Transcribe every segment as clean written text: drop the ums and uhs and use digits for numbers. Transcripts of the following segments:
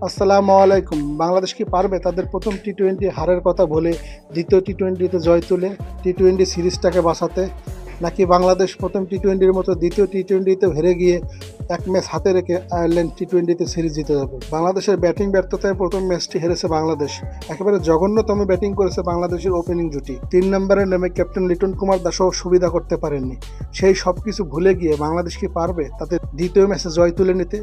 আসসালামু আলাইকুম। বাংলাদেশ কি পারবে তাদের প্রথম টি-টোয়েন্টি হারের কথা ভুলে দ্বিতীয় টি-টোয়েন্টিতে জয় তুলে টি-টোয়েন্টি সিরিজটাকে বাঁচাতে? নাকি বাংলাদেশ প্রথম টি-টোয়েন্টির মতো দ্বিতীয় টি-টোয়েন্টিতেও হেরে গিয়ে এক ম্যাচ হাতে রেখে আয়ারল্যান্ড টি-টোয়েন্টিতে সিরিজ জিতে যাবে? বাংলাদেশের ব্যাটিং ব্যর্থতায় প্রথম ম্যাচটি হেরেছে বাংলাদেশ। একেবারে জঘন্যতম ব্যাটিং করেছে বাংলাদেশের ওপেনিং জুটি। ৩ নম্বরে নেমে ক্যাপ্টেন লিটন কুমার দাসও সুবিধা করতে পারেননি। সেই সব কিছু ভুলে গিয়ে বাংলাদেশ কি পারবে তাদের দ্বিতীয় ম্যাচে জয় তুলে নিতে?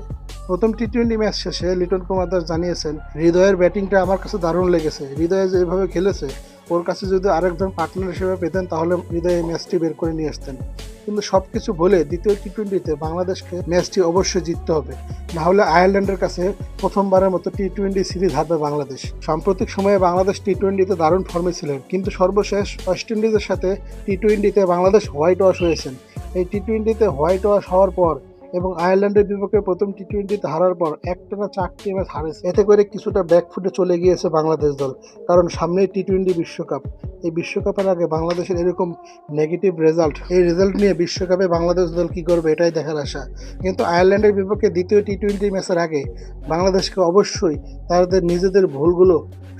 প্রথম টি-টোয়েন্টি ম্যাচ শেষে লিটন কুমার দাস জানিয়েছেন, হৃদয়ের ব্যাটিংটা আমার কাছে দারুণ লেগেছে। হৃদয়ে যেভাবে খেলেছে, ওর কাছে যদি আরেকজন পার্টনার হিসেবে পেতেন তাহলে হৃদয়ে ম্যাচটি বের করে নিয়ে আসতেন। কিন্তু সব কিছু বলে দ্বিতীয় টি-টোয়েন্টিতে বাংলাদেশকে ম্যাচটি অবশ্যই জিততে হবে, না হলে আয়ারল্যান্ডের কাছে প্রথমবারের মতো টি-টোয়েন্টি সিরিজ হারবে বাংলাদেশ। সাম্প্রতিক সময়ে বাংলাদেশ টি-টোয়েন্টিতে দারুণ ফর্মে ছিলেন, কিন্তু সর্বশেষ ওয়েস্ট ইন্ডিজের সাথে টি-টোয়েন্টিতে বাংলাদেশ হোয়াইট ওয়াশ হয়েছেন। এই টি-টোয়েন্টিতে হোয়াইট ওয়াশ হওয়ার পর এবং আয়ারল্যান্ডের বিপক্ষে প্রথম টি-টোয়েন্টিতে হারার পর একটানা 4টি ম্যাচ হারেছে। এতে করে কিছুটা ব্যাকফুটে চলে গিয়েছে বাংলাদেশ দল, কারণ সামনেই টি-টোয়েন্টি বিশ্বকাপ। এই বিশ্বকাপের আগে বাংলাদেশের এরকম নেগেটিভ রেজাল্ট, এই রেজাল্ট নিয়ে বিশ্বকাপে বাংলাদেশ দল কী করবে এটাই দেখার আশা। কিন্তু আয়ারল্যান্ডের বিপক্ষে দ্বিতীয় টি-টোয়েন্টি ম্যাচের আগে বাংলাদেশকে অবশ্যই তাদের নিজেদের ভুলগুলো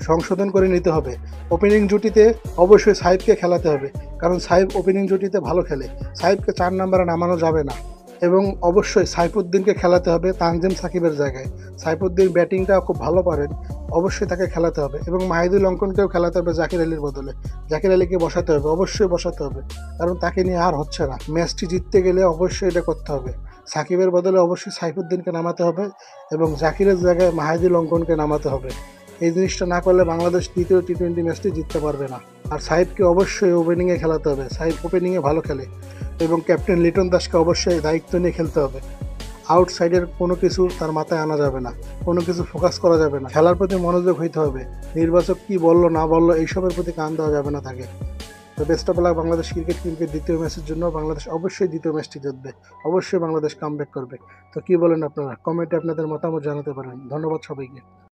সংশোধন করে নিতে হবে। ওপেনিং জুটিতে অবশ্যই সাইফকে খেলাতে হবে, কারণ সাইফ ওপেনিং জুটিতে ভালো খেলে। সাইফকে 4 নম্বরে নামানো যাবে না এবং অবশ্যই সাইফুদ্দিনকে খেলাতে হবে তানজিম সাকিবের জায়গায়। সাইফুদ্দিন ব্যাটিংটা খুব ভালো পারেন, অবশ্যই তাকে খেলাতে হবে এবং মাহিদুল অঙ্কনকেও খেলাতে হবে জাকির আলীর বদলে। জাকির আলীকে বসাতে হবে, অবশ্যই বসাতে হবে, কারণ তাকে নিয়ে আর হচ্ছে না। ম্যাচটি জিততে গেলে অবশ্যই এটা করতে হবে। সাকিবের বদলে অবশ্যই সাইফুদ্দিনকে নামাতে হবে এবং জাকিরের জায়গায় মাহিদুল অঙ্কনকে নামাতে হবে। এই জিনিসটা না করলে বাংলাদেশ দ্বিতীয় টি-টোয়েন্টি ম্যাচটি জিততে পারবে না। আর সাইফকে অবশ্যই ওপেনিংয়ে খেলাতে হবে, সাইফ ওপেনিংয়ে ভালো খেলে। এবং ক্যাপ্টেন লিটন দাসকে অবশ্যই দায়িত্ব নিয়ে খেলতে হবে। আউটসাইডের কোনো কিছু তার মাথায় আনা যাবে না, কোনো কিছু ফোকাস করা যাবে না। খেলার প্রতি মনোযোগ হইতে হবে। নির্বাচক কি বললো না বললো এইসবের প্রতি কান দেওয়া যাবে না তাকে। তো best of luck Bangladesh cricket টিমকে দ্বিতীয় ম্যাচের জন্য। বাংলাদেশ অবশ্যই দ্বিতীয় ম্যাচটি জিতবে, অবশ্যই বাংলাদেশ কামব্যাক করবে। তো কি বলেন আপনারা? কমেন্টে আপনাদের মতামত জানাতে পারেন। ধন্যবাদ সবাইকে।